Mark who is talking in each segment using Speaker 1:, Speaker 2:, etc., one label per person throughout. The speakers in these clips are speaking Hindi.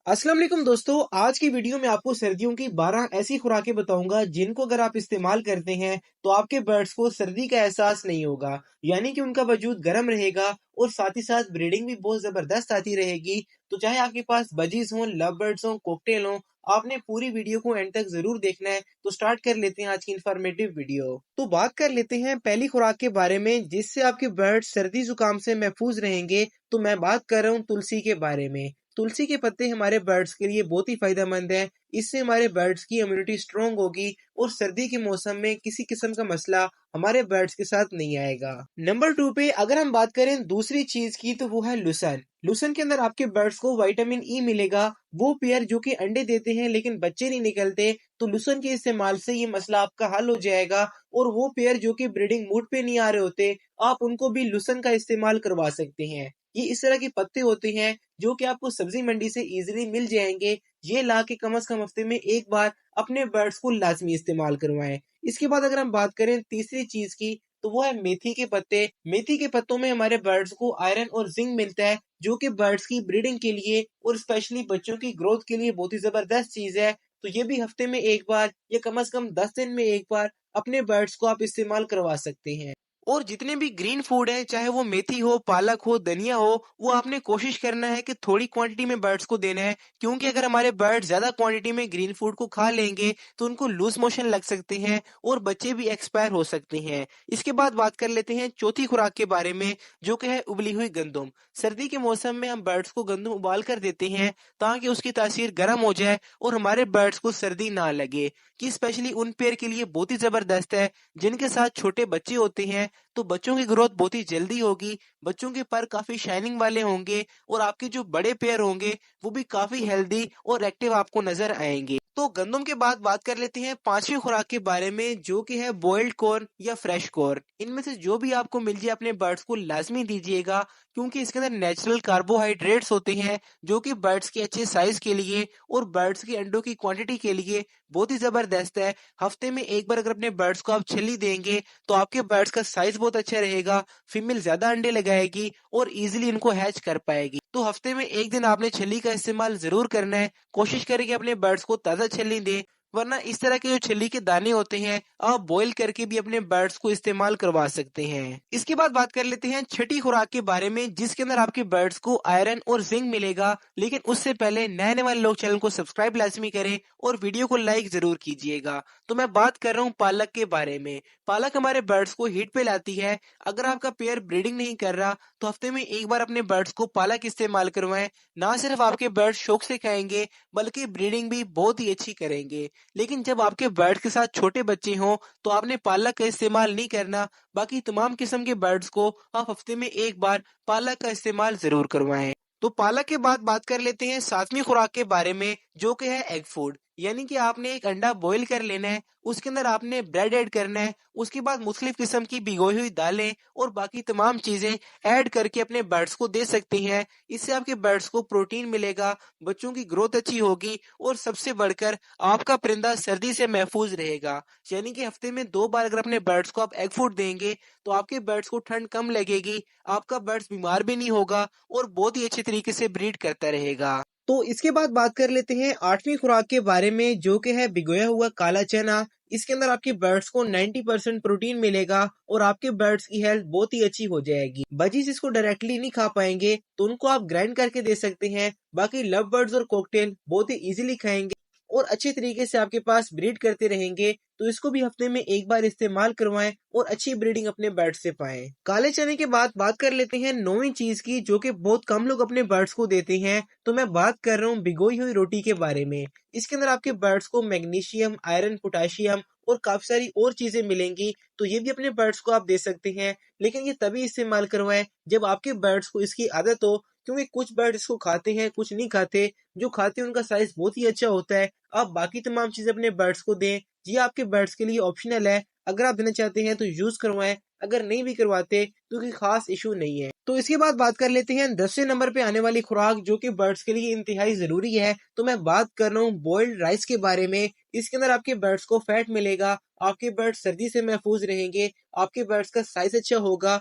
Speaker 1: अस्सलाम वालेकुम दोस्तों, आज की वीडियो में आपको सर्दियों की 12 ऐसी खुराकें बताऊंगा जिनको अगर आप इस्तेमाल करते हैं तो आपके बर्ड्स को सर्दी का एहसास नहीं होगा। यानी कि उनका वजूद गर्म रहेगा और साथ ही साथ ब्रीडिंग भी बहुत जबरदस्त आती रहेगी। तो चाहे आपके पास बजीज हों, लव बर्ड्स हों, कॉकटेल हों, आपने पूरी वीडियो को एंड तक जरूर देखना है। तो स्टार्ट कर लेते हैं आज की इन्फॉर्मेटिव वीडियो। तो बात कर लेते हैं पहली खुराक के बारे में जिससे आपके बर्ड सर्दी जुकाम से महफूज रहेंगे। तो मैं बात कर रहा हूँ तुलसी के बारे में। तुलसी के पत्ते हमारे बर्ड्स के लिए बहुत ही फायदेमंद है। इससे हमारे बर्ड्स की इम्यूनिटी स्ट्रांग होगी और सर्दी के मौसम में किसी किस्म का मसला हमारे बर्ड्स के साथ नहीं आएगा। नंबर 2 पे अगर हम बात करें दूसरी चीज की तो वो है लुसन। लुसन के अंदर आपके बर्ड्स को विटामिन ई मिलेगा। वो पेयर जो कि अंडे देते हैं लेकिन बच्चे नहीं निकलते, तो लुसन के इस्तेमाल से ये मसला आपका हल हो जाएगा। और वो पेयर जो कि ब्रीडिंग मूड पे नहीं आ रहे होते, आप उनको भी लुसन का इस्तेमाल करवा सकते हैं। ये इस तरह के पत्ते होते हैं जो कि आपको सब्जी मंडी से इजीली मिल जाएंगे। ये ला के कम से कम हफ्ते में एक बार अपने बर्ड्स को लाजमी इस्तेमाल करवाएं। इसके बाद अगर हम बात करें तीसरी चीज की तो वो है मेथी के पत्ते। मेथी के पत्तों में हमारे बर्ड्स को आयरन और जिंक मिलता है जो कि बर्ड्स की ब्रीडिंग के लिए और स्पेशली बच्चों की ग्रोथ के लिए बहुत ही जबरदस्त चीज है। तो ये भी हफ्ते में एक बार या कम से कम 10 दिन में एक बार अपने बर्ड्स को आप इस्तेमाल करवा सकते हैं। और जितने भी ग्रीन फूड है, चाहे वो मेथी हो, पालक हो, धनिया हो, वो आपने कोशिश करना है कि थोड़ी क्वांटिटी में बर्ड्स को देना है। क्योंकि अगर हमारे बर्ड ज्यादा क्वांटिटी में ग्रीन फूड को खा लेंगे तो उनको लूज मोशन लग सकते हैं और बच्चे भी एक्सपायर हो सकते हैं। इसके बाद बात कर लेते हैं चौथी खुराक के बारे में जो कि है उबली हुई गंदम। सर्दी के मौसम में हम बर्ड्स को गंदम उबाल कर देते हैं ताकि उसकी तासीर गर्म हो जाए और हमारे बर्ड्स को सर्दी ना लगे। कि स्पेशली उन पेयर के लिए बहुत ही जबरदस्त है जिनके साथ छोटे बच्चे होते हैं। तो बच्चों की ग्रोथ बहुत ही जल्दी होगी, बच्चों के पर काफी शाइनिंग वाले होंगे और आपके जो बड़े पेयर होंगे वो भी काफी हेल्दी और एक्टिव आपको नजर आएंगे। तो गंदम के बाद बात कर लेते हैं पांचवी खुराक के बारे में जो कि है बॉइल्ड कॉर्न या फ्रेश कॉर्न। इनमें से जो भी आपको मिल जाए अपने बर्ड्स को लाजमी दीजिएगा क्योंकि इसके अंदर नेचुरल कार्बोहाइड्रेट्स होते हैं जो कि बर्ड्स के अच्छे साइज के लिए और बर्ड्स के अंडों की क्वांटिटी के लिए बहुत ही जबरदस्त है। हफ्ते में एक बार अगर अपने बर्ड्स को आप छली देंगे तो आपके बर्ड्स का साइज बहुत अच्छा रहेगा, फीमेल ज्यादा अंडे लगाएगी और इजीली इनको हैच कर पाएगी। तो हफ्ते में एक दिन आपने छली का इस्तेमाल जरूर करना है। कोशिश करें कि अपने बर्ड्स को ताजा छली दें, वरना इस तरह के जो छली के दाने होते हैं आप बॉईल करके भी अपने बर्ड्स को इस्तेमाल करवा सकते हैं। इसके बाद बात कर लेते हैं छठी खुराक के बारे में जिसके अंदर आपके बर्ड्स को आयरन और जिंक मिलेगा। लेकिन उससे पहले नए नए वाले लोग चैनल को सब्सक्राइब लाजमी करें और वीडियो को लाइक जरूर कीजिएगा। तो मैं बात कर रहा हूँ पालक के बारे में। पालक हमारे बर्ड्स को हीट पे लाती है। अगर आपका पेयर ब्रीडिंग नहीं कर रहा तो हफ्ते में एक बार अपने बर्ड्स को पालक इस्तेमाल करवाएं। ना सिर्फ आपके बर्ड शौक से खाएंगे बल्कि ब्रीडिंग भी बहुत ही अच्छी करेंगे। लेकिन जब आपके बर्ड के साथ छोटे बच्चे हों तो आपने पालक का इस्तेमाल नहीं करना। बाकी तमाम किस्म के बर्ड्स को आप हफ्ते में एक बार पालक का इस्तेमाल जरूर करवाएं। तो पालक के बाद बात कर लेते हैं सातवीं खुराक के बारे में जो कि है एग फूड। यानी कि आपने एक अंडा बॉईल कर लेना है, उसके अंदर आपने ब्रेड ऐड करना है, उसके बाद मुख्तलिफ किस्म की भिगोई हुई दालें और बाकी तमाम चीजें ऐड करके अपने बर्ड्स को दे सकते हैं। इससे आपके बर्ड्स को प्रोटीन मिलेगा, बच्चों की ग्रोथ अच्छी होगी और सबसे बढ़कर आपका परिंदा सर्दी से महफूज रहेगा। यानी कि हफ्ते में 2 बार अगर अपने बर्ड्स को आप एग फूड देंगे तो आपके बर्ड्स को ठंड कम लगेगी, आपका बर्ड्स बीमार भी नहीं होगा और बहुत ही अच्छे तरीके से ब्रीड करता रहेगा। तो इसके बाद बात कर लेते हैं आठवीं खुराक के बारे में जो कि है भिगोया हुआ काला चना। इसके अंदर आपके बर्ड्स को 90% प्रोटीन मिलेगा और आपके बर्ड्स की हेल्थ बहुत ही अच्छी हो जाएगी। बजीज इसको डायरेक्टली नहीं खा पाएंगे तो उनको आप ग्राइंड करके दे सकते हैं। बाकी लव बर्ड्स और कॉकटेल बहुत ही इजीली खाएंगे और अच्छे तरीके से आपके पास ब्रीड करते रहेंगे। तो इसको भी हफ्ते में एक बार इस्तेमाल करवाएं और अच्छी ब्रीडिंग अपने बर्ड से पाएं। काले चने के बाद बात कर लेते हैं 9वीं चीज की जो कि बहुत कम लोग अपने बर्ड्स को देते हैं। तो मैं बात कर रहा हूँ भिगोई हुई रोटी के बारे में। इसके अंदर आपके बर्ड्स को मैग्नीशियम, आयरन, पोटेशियम और काफी सारी और चीजें मिलेंगी। तो ये भी अपने बर्ड्स को आप दे सकते हैं, लेकिन ये तभी इस्तेमाल करवाएं जब आपके बर्ड्स को इसकी आदत हो। क्योंकि कुछ बर्ड इसको खाते हैं, कुछ नहीं खाते। जो खाते हैं उनका साइज बहुत ही अच्छा होता है। आप बाकी तमाम चीजें अपने बर्ड्स को दें, ये आपके बर्ड्स के लिए ऑप्शनल है। अगर आप देना चाहते हैं तो यूज करवाएं, अगर नहीं भी करवाते तो कोई खास इशू नहीं है। तो इसके बाद बात कर लेते हैं 10वें नंबर पे आने वाली खुराक जो कि बर्ड्स के लिए इंतहाई जरूरी है। तो मैं बात कर रहा हूँ बॉइल्ड राइस के बारे में। इसके अंदर आपके बर्ड्स को फैट मिलेगा, आपके बर्ड्स सर्दी से महफूज रहेंगे, आपके बर्ड्स का साइज अच्छा होगा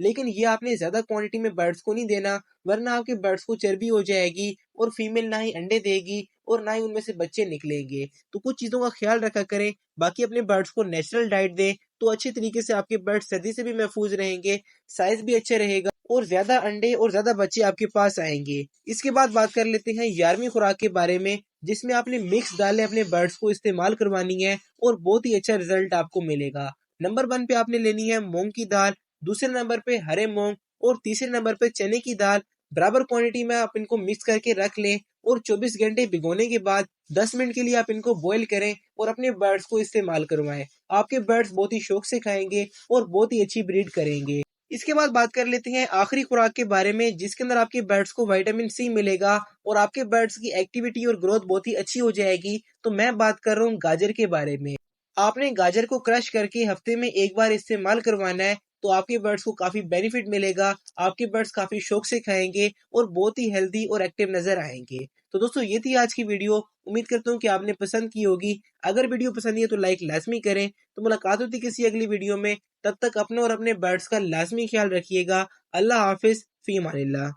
Speaker 1: लेकिन ये आपने ज्यादा क्वांटिटी में बर्ड्स को नहीं देना, वरना आपके बर्ड्स को चर्बी हो जाएगी और फीमेल ना ही अंडे देगी और ना ही उनमें से बच्चे निकलेंगे। तो कुछ चीजों का ख्याल रखा करें। बाकी अपने बर्ड्स को नेचुरल डाइट दें तो अच्छे तरीके से आपके बर्ड्स सर्दी से भी महफूज रहेंगे, साइज भी अच्छा रहेगा और ज्यादा अंडे और ज्यादा बच्चे आपके पास आएंगे। इसके बाद बात कर लेते हैं 11वीं खुराक के बारे में, जिसमें आपने मिक्स दालें अपने बर्ड्स को इस्तेमाल करवानी है और बहुत ही अच्छा रिजल्ट आपको मिलेगा। नंबर 1 पे आपने लेनी है मूंग की दाल, दूसरे नंबर पे हरे मूंग और तीसरे नंबर पे चने की दाल। बराबर क्वांटिटी में आप इनको मिक्स करके रख लें और 24 घंटे भिगोने के बाद 10 मिनट के लिए आप इनको बॉईल करें और अपने बर्ड्स को इस्तेमाल करवाएं। आपके बर्ड्स बहुत ही शौक से खाएंगे और बहुत ही अच्छी ब्रीड करेंगे। इसके बाद बात कर लेते हैं आखिरी खुराक के बारे में, जिसके अंदर आपके बर्ड्स को विटामिन सी मिलेगा और आपके बर्ड्स की एक्टिविटी और ग्रोथ बहुत ही अच्छी हो जाएगी। तो मैं बात कर रहा हूँ गाजर के बारे में। आपने गाजर को क्रश करके हफ्ते में एक बार इस्तेमाल करवाना है, तो आपके बर्ड्स को काफी बेनिफिट मिलेगा। आपके बर्ड्स काफी शौक से खाएंगे और बहुत ही हेल्दी और एक्टिव नजर आएंगे। तो दोस्तों ये थी आज की वीडियो। उम्मीद करता हूँ कि आपने पसंद की होगी। अगर वीडियो पसंद है तो लाइक लाजमी करें। तो मुलाकात होती किसी अगली वीडियो में। तब तक अपने और अपने बर्ड्स का लाजमी ख्याल रखिएगा। अल्लाह हाफिज, फी अमानिल्लाह।